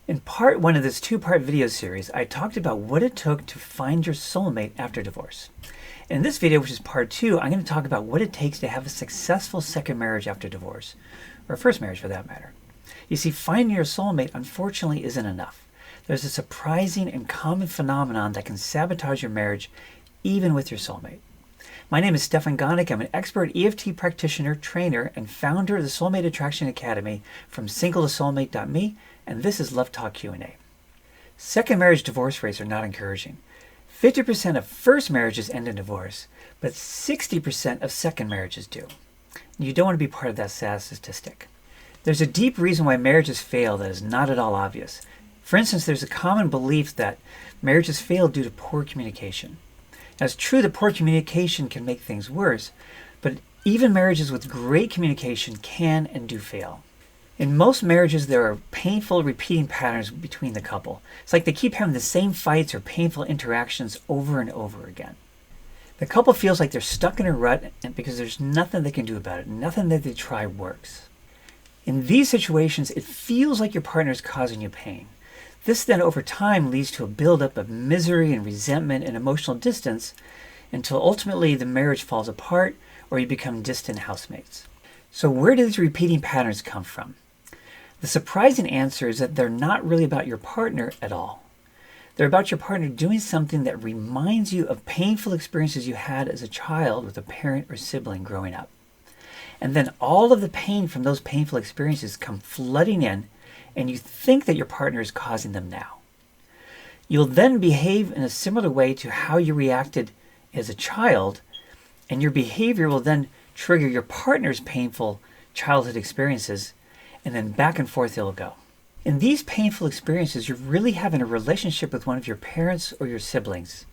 In part one of this two-part video series, I talked about what it took to find your soulmate after divorce. In this video, which is part two, I'm going to talk about what it takes to have a successful second marriage after divorce, or first marriage for that matter. You see, finding your soulmate unfortunately isn't enough. There's a surprising and common phenomenon that can sabotage your marriage even with your soulmate. My name is Stefan Gonik. I'm an expert EFT practitioner, trainer, and founder of the Soulmate Attraction Academy from singletosoulmate.me, and this is Love Talk Q&A. Second marriage divorce rates are not encouraging. 50% of first marriages end in divorce, but 60% of second marriages do. You don't want to be part of that sad statistic. There's a deep reason why marriages fail that is not at all obvious. For instance, there's a common belief that marriages fail due to poor communication. Now, it's true that poor communication can make things worse, but even marriages with great communication can and do fail. In most marriages, there are painful repeating patterns between the couple. It's like they keep having the same fights or painful interactions over and over again. The couple feels like they're stuck in a rut because there's nothing they can do about it. Nothing that they try works. In these situations, it feels like your partner is causing you pain. This then over time leads to a buildup of misery and resentment and emotional distance until ultimately the marriage falls apart or you become distant housemates. So where do these repeating patterns come from? The surprising answer is that they're not really about your partner at all. They're about your partner doing something that reminds you of painful experiences you had as a child with a parent or sibling growing up. And then all of the pain from those painful experiences come flooding in, and you think that your partner is causing them now. You'll then behave in a similar way to how you reacted as a child, and your behavior will then trigger your partner's painful childhood experiences, and then back and forth it'll go. In these painful experiences, you're really having a relationship with one of your parents or your siblings,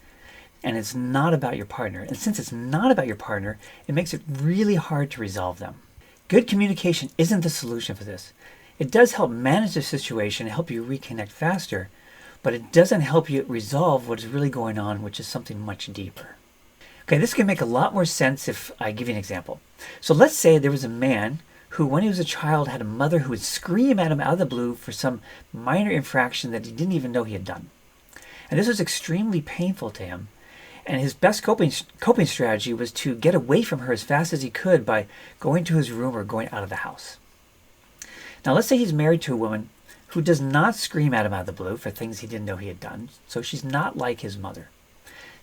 and it's not about your partner. And since it's not about your partner, it makes it really hard to resolve them. Good communication isn't the solution for this. It does help manage the situation and help you reconnect faster, but it doesn't help you resolve what is really going on, which is something much deeper. Okay, this can make a lot more sense if I give you an example. So let's say there was a man who, when he was a child, had a mother who would scream at him out of the blue for some minor infraction that he didn't even know he had done. And this was extremely painful to him. And his best coping strategy was to get away from her as fast as he could by going to his room or going out of the house. Now, let's say he's married to a woman who does not scream at him out of the blue for things he didn't know he had done, so she's not like his mother.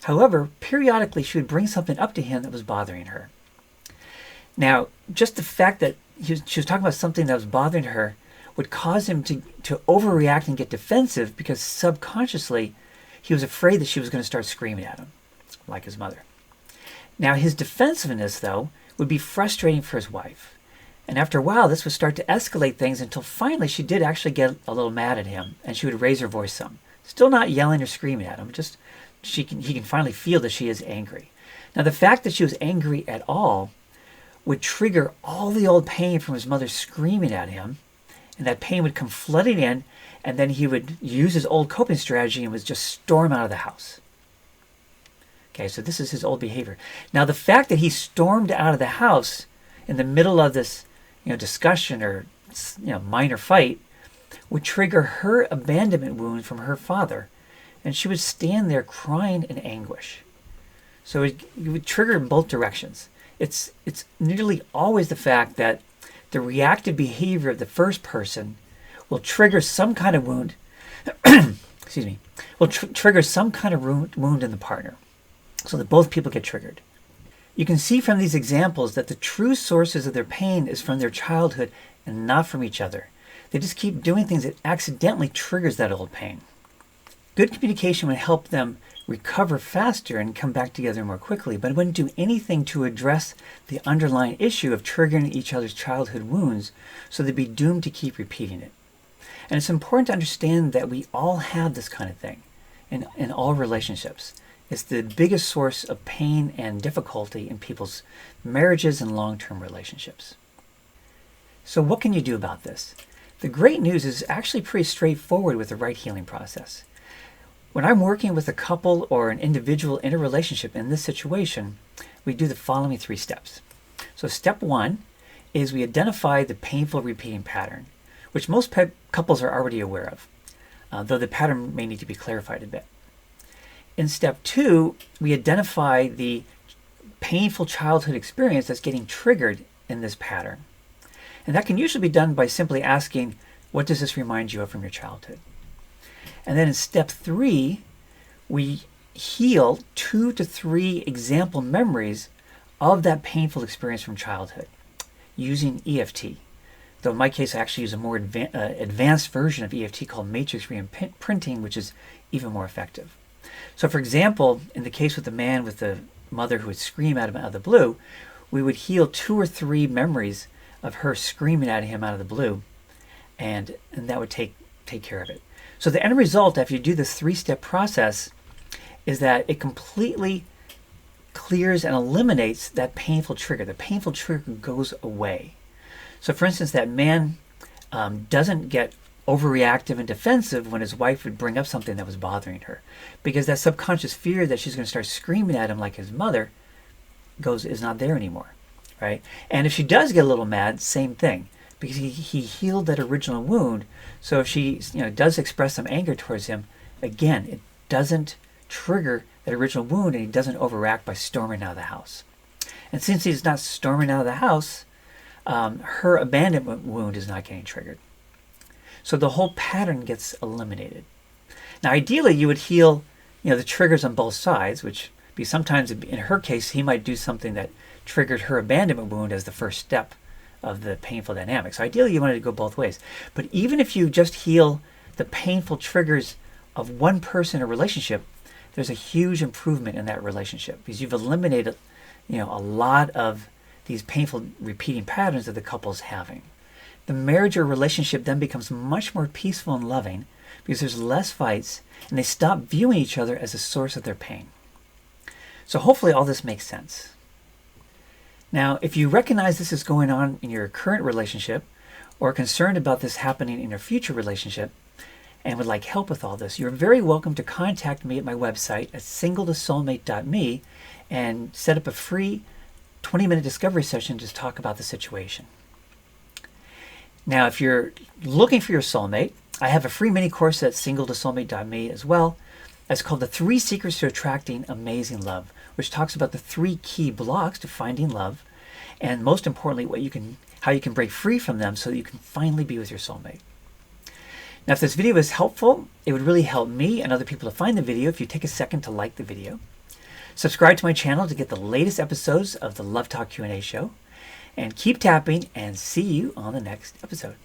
However, periodically she would bring something up to him that was bothering her. Now, just the fact that she was talking about something that was bothering her would cause him to overreact and get defensive because subconsciously he was afraid that she was going to start screaming at him, like his mother. Now, his defensiveness, though, would be frustrating for his wife. And after a while, this would start to escalate things until finally she did actually get a little mad at him, and she would raise her voice some. Still not yelling or screaming at him, just he can finally feel that she is angry. Now, the fact that she was angry at all would trigger all the old pain from his mother screaming at him, and that pain would come flooding in, and then he would use his old coping strategy and would just storm out of the house. Okay, so this is his old behavior. Now, the fact that he stormed out of the house in the middle of this discussion or minor fight would trigger her abandonment wound from her father, and she would stand there crying in anguish. So it would trigger in both directions. It's nearly always the fact that the reactive behavior of the first person will trigger some kind of wound, excuse me, will trigger some kind of wound in the partner, so that both people get triggered. You can see from these examples that the true sources of their pain is from their childhood and not from each other. They just keep doing things that accidentally triggers that old pain. Good communication would help them recover faster and come back together more quickly, but it wouldn't do anything to address the underlying issue of triggering each other's childhood wounds, so they'd be doomed to keep repeating it. And it's important to understand that we all have this kind of thing in all relationships. It's the biggest source of pain and difficulty in people's marriages and long-term relationships. So what can you do about this? The great news is actually pretty straightforward with the right healing process. When I'm working with a couple or an individual in a relationship in this situation, we do the following 3 steps. So step 1 is we identify the painful repeating pattern, which most couples are already aware of. though the pattern may need to be clarified a bit. In step 2, we identify the painful childhood experience that's getting triggered in this pattern. And that can usually be done by simply asking, what does this remind you of from your childhood? And then in step 3, we heal 2 to 3 example memories of that painful experience from childhood using EFT. Though in my case, I actually use a more advanced version of EFT called matrix reimprinting, which is even more effective. So for example, in the case with the man with the mother who would scream at him out of the blue, we would heal 2 or 3 memories of her screaming at him out of the blue, and that would take care of it. So the end result, after you do this 3-step process, is that it completely clears and eliminates that painful trigger. The painful trigger goes away. So for instance, that man doesn't get overreactive and defensive when his wife would bring up something that was bothering her, because that subconscious fear that she's going to start screaming at him like his mother is not there anymore, right? And if she does get a little mad, same thing, because he healed that original wound. So if she does express some anger towards him, again, it doesn't trigger that original wound, and he doesn't overact by storming out of the house. And since he's not storming out of the house, her abandonment wound is not getting triggered. So the whole pattern gets eliminated. Now, ideally, you would heal, the triggers on both sides, which be sometimes in her case, he might do something that triggered her abandonment wound as the first step of the painful dynamic. So ideally, you wanted to go both ways. But even if you just heal the painful triggers of one person in a relationship, there's a huge improvement in that relationship because you've eliminated, a lot of these painful repeating patterns that the couple's having. The marriage or relationship then becomes much more peaceful and loving because there's less fights and they stop viewing each other as a source of their pain. So hopefully all this makes sense. Now, if you recognize this is going on in your current relationship or are concerned about this happening in your future relationship and would like help with all this, you're very welcome to contact me at my website at singletosoulmate.me and set up a free 20-minute discovery session to talk about the situation. Now, if you're looking for your soulmate, I have a free mini course at singletosoulmate.me as well. It's called The 3 Secrets to Attracting Amazing Love, which talks about the 3 key blocks to finding love, and most importantly, how you can break free from them so that you can finally be with your soulmate. Now, if this video is helpful, it would really help me and other people to find the video if you take a second to like the video. Subscribe to my channel to get the latest episodes of the Love Talk Q&A show. And keep tapping, and see you on the next episode.